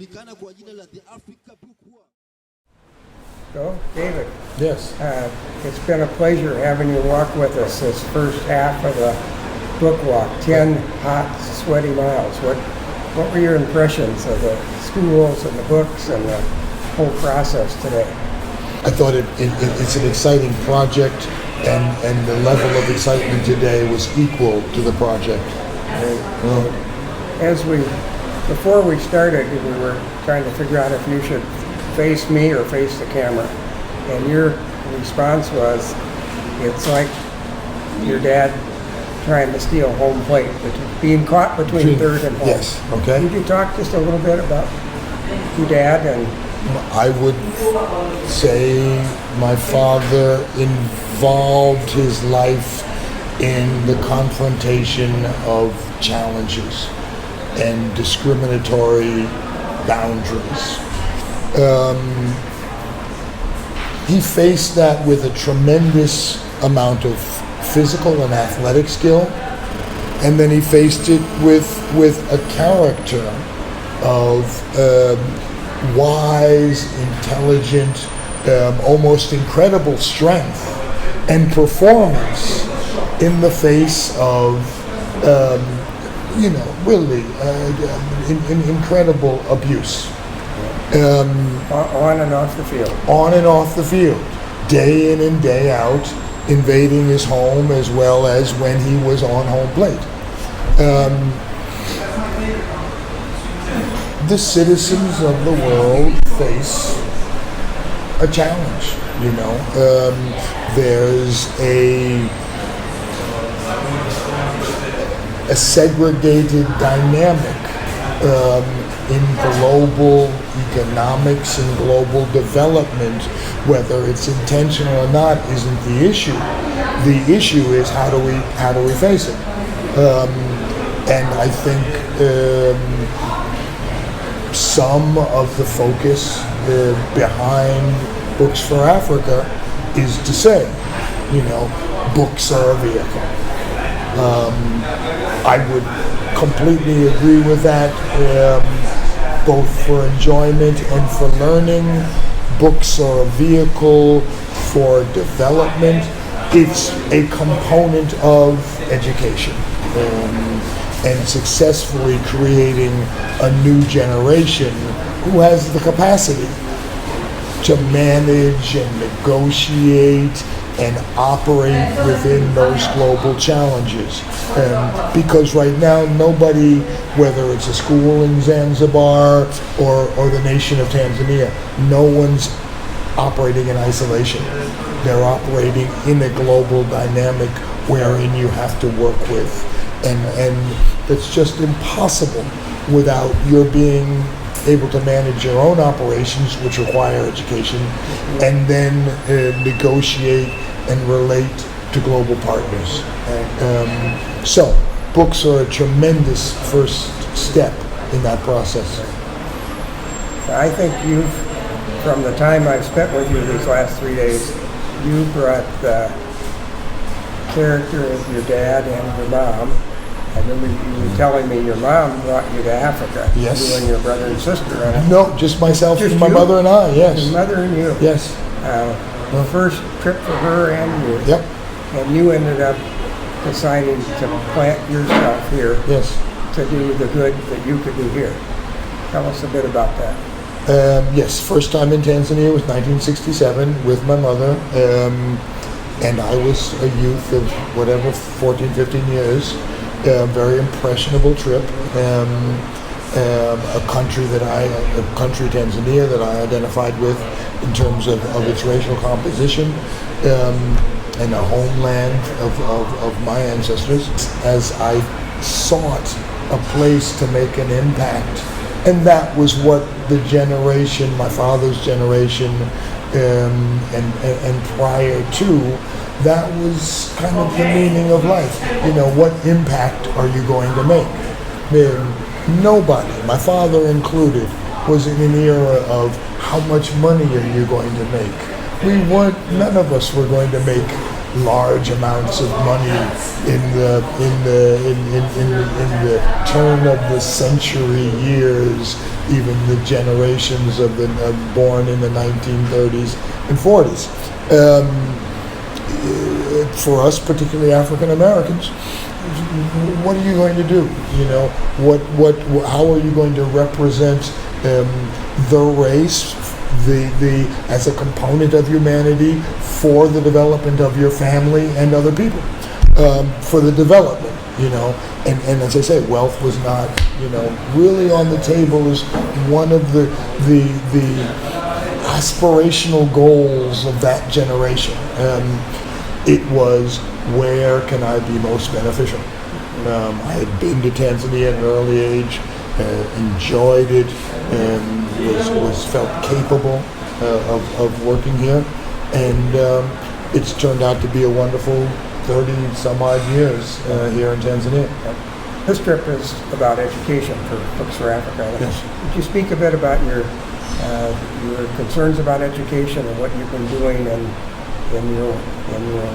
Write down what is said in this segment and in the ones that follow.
inajulikana kwa jina la the Africa Book Walk. So, David. Yes. It's been a pleasure having you walk with us this first half of the book walk, 10 hot, sweaty miles. What were your impressions of the schools and the books and the whole process today? I thought it's an exciting project, and the level of excitement today was equal to the project. Before we started, we were trying to figure out if you should face me or face the camera. And your response was, it's like your dad trying to steal home plate, being caught between third and home. Yes, okay. Could you talk just a little bit about your dad? And I would say my father involved his life in the confrontation of challenges and discriminatory boundaries. He faced that with a tremendous amount of physical and athletic skill, and then he faced it with a character of wise, intelligent, almost incredible strength and performance in the face of really incredible abuse. on and off the field. On and off the field, day in and day out, invading his home as well as when he was on home plate. The citizens of the world face a challenge, there's a segregated dynamic in global economics and global development. Whether it's intentional or not isn't the issue. The issue is how do we face it? And I think some of the focus behind Books for Africa is to say, books are a vehicle. I would completely agree with that, both for enjoyment and for learning. Books are a vehicle for development. It's a component of education, and successfully creating a new generation who has the capacity to manage and negotiate and operate within those global challenges. Because right now, nobody, whether it's a school in Zanzibar or the nation of Tanzania, no one's operating in isolation. They're operating in a global dynamic wherein you have to work with. And it's just impossible without your being able to manage your own operations, which require education, and then negotiate and relate to global partners. So books are a tremendous first step in that process. I think from the time I've spent with you these last 3 days, you brought the character of your dad and your mom. I remember you were telling me your mom brought you to Africa. Yes. You and your brother and sister. No, just myself just and my you? mother and I, yes. Your mother and you. Yes. The first trip for her and you. Yep. And you ended up deciding to plant yourself here. Yes. To do the good that you could do here. Tell us a bit about that. Yes, first time in Tanzania was 1967 with my mother. And I was a youth of 14, 15 years. Very impressionable trip. A country Tanzania, that I identified with in terms of its racial composition, and a homeland of my ancestors, as I sought a place to make an impact. And that was what the generation, my father's generation, and prior to, that was kind of the meaning of life. What impact are you going to make? Nobody, my father included, was in an era of how much money are you going to make. None of us were going to make large amounts of money in the turn of the century years, even the generations of the born in the 1930s and 40s. For us, particularly African Americans, what are you going to do? You know, how are you going to represent the race, as a component of humanity for the development of your family and other people, for the development, you know, and as I say, wealth was not, you know, really on the table as one of the aspirational goals of that generation. It was, where can I be most beneficial? I had been to Tanzania at an early age, enjoyed it, and was felt capable of working here, and it's turned out to be a wonderful 30 some odd years here in Tanzania. This trip is about education for Books for Africa. Yes. Could you speak a bit about your concerns about education and what you've been doing in your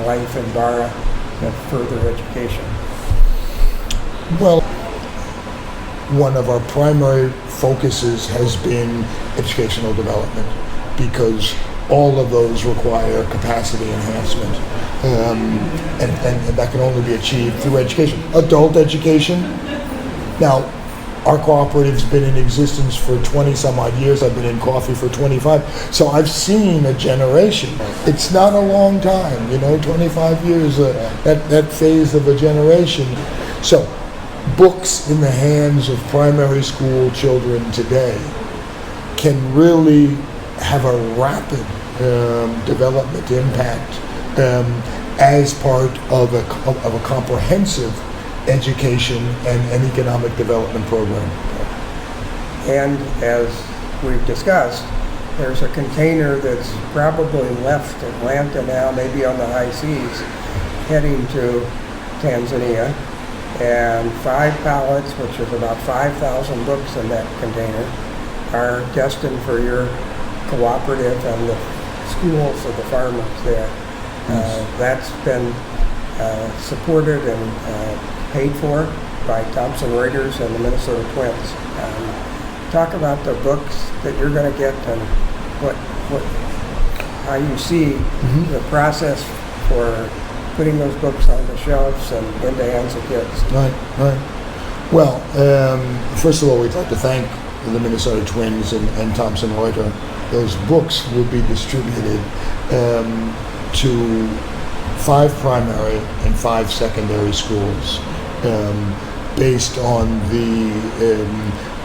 life in Bara and further education? Well, one of our primary focuses has been educational development, because all of those require capacity enhancement, and that can only be achieved through education. Adult education. Now, our cooperative's been in existence for 20 some odd years. I've been in coffee for 25. So I've seen a generation. It's not a long time, you know, 25 years, that phase of a generation. So books in the hands of primary school children today can really have a rapid development impact as part of a comprehensive education and economic development program. And as we've discussed, there's a container that's probably left Atlanta now, maybe on the high seas, heading to Tanzania, and 5 pallets, which is about 5,000 books in that container, are destined for your cooperative and the schools of the farmers there. That's been supported and paid for by Thomson Reuters and the Minnesota Twins. Talk about the books that you're going to get and how you see the process for putting those books on the shelves and in the hands of kids. Right. Well, first of all, we'd like to thank the Minnesota Twins and Thomson Reuters. Those books will be distributed to 5 primary and 5 secondary schools, based on the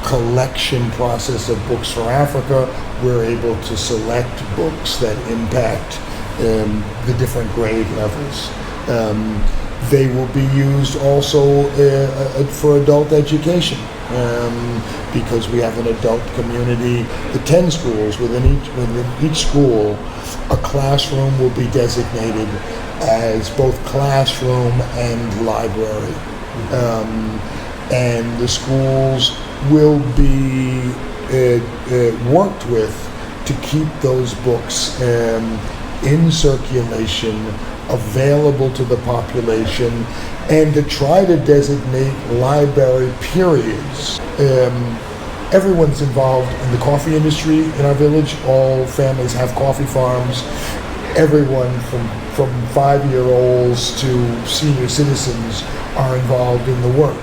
collection process of Books for Africa. We're able to select books that impact the different grade levels. They will be used also for adult education, because we have an adult community. The 10 schools, within each school, a classroom will be designated as both classroom and library. And the schools will be worked with to keep those books in circulation, available to the population, and to try to designate library periods. Everyone's involved in the coffee industry in our village. All families have coffee farms. Everyone from 5-year-olds to senior citizens are involved in the work.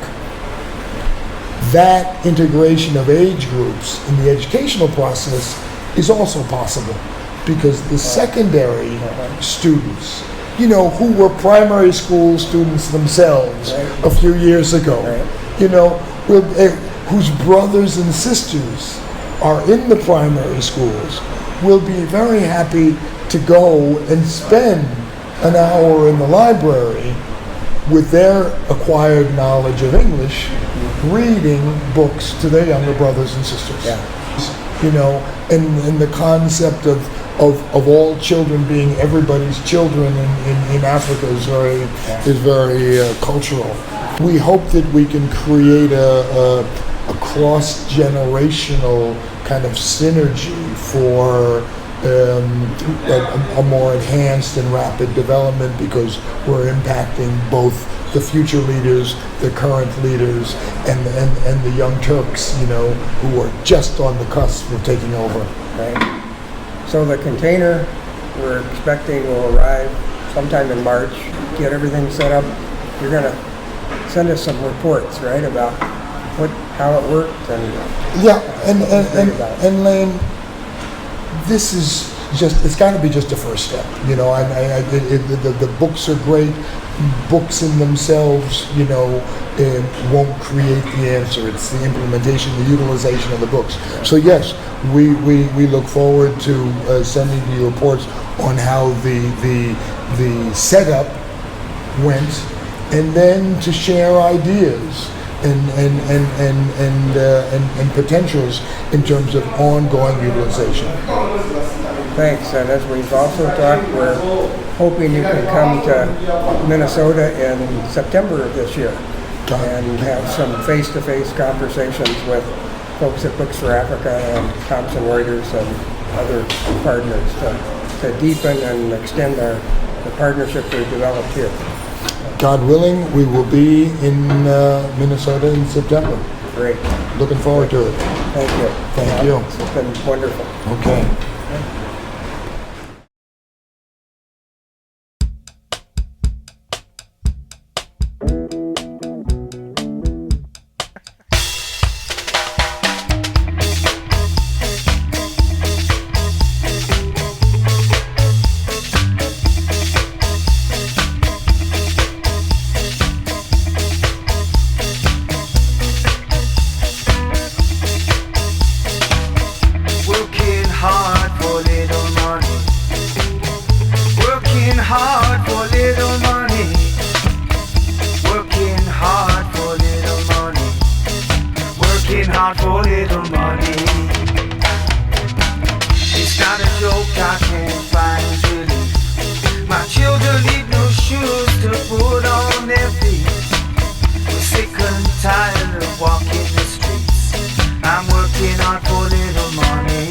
That integration of age groups in the educational process is also possible, because the secondary students, you know, who were primary school students themselves a few years ago, you know, whose brothers and sisters are in the primary schools, will be very happy to go and spend an hour in the library with their acquired knowledge of English, reading books to their younger brothers and sisters. You know, and the concept of all children being everybody's children in Africa is very cultural. We hope that we can create a cross-generational kind of synergy for a more enhanced and rapid development, because we're impacting both the future leaders, the current leaders, and the young Turks, who are just on the cusp of taking over. Right. So the container we're expecting will arrive sometime in March. Get everything set up. You're going to send us some reports, right, about how it worked and yeah, and Lane, this is it's got to be just a first step. The books are great. Books in themselves, won't create the answer. It's the implementation, the utilization of the books. So yes, we look forward to sending you reports on how the setup went, and then to share ideas and potentials in terms of ongoing utilization. Thanks. And as we've also talked, we're hoping you can come to Minnesota in September of this year and have some face-to-face conversations with folks at Books for Africa and Thomson Reuters and other partners to deepen and extend the partnership we've developed here. God willing, we will be in Minnesota in September. Great. Looking forward to it. Thank you. Thank you. It's been wonderful. Okay. For little money, it's not a joke, I can't find relief. My children need no shoes to put on their feet. We're sick and tired of walking the streets. I'm working hard for little money.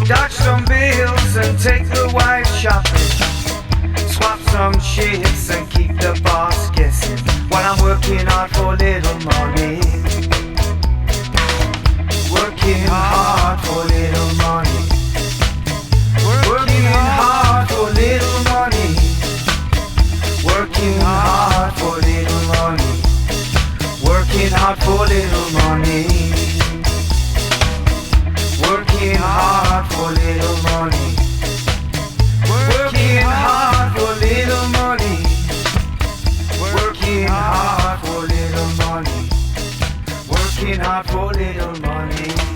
Dodge some bills and take the wife shopping. Swap some shifts and keep the boss guessing while I'm working hard for little money. Working hard for little money. Working hard for little money. Working hard for little money. Working hard for little money. Working hard for little money. Working hard for little money. Working hard for little money. Working hard for little money.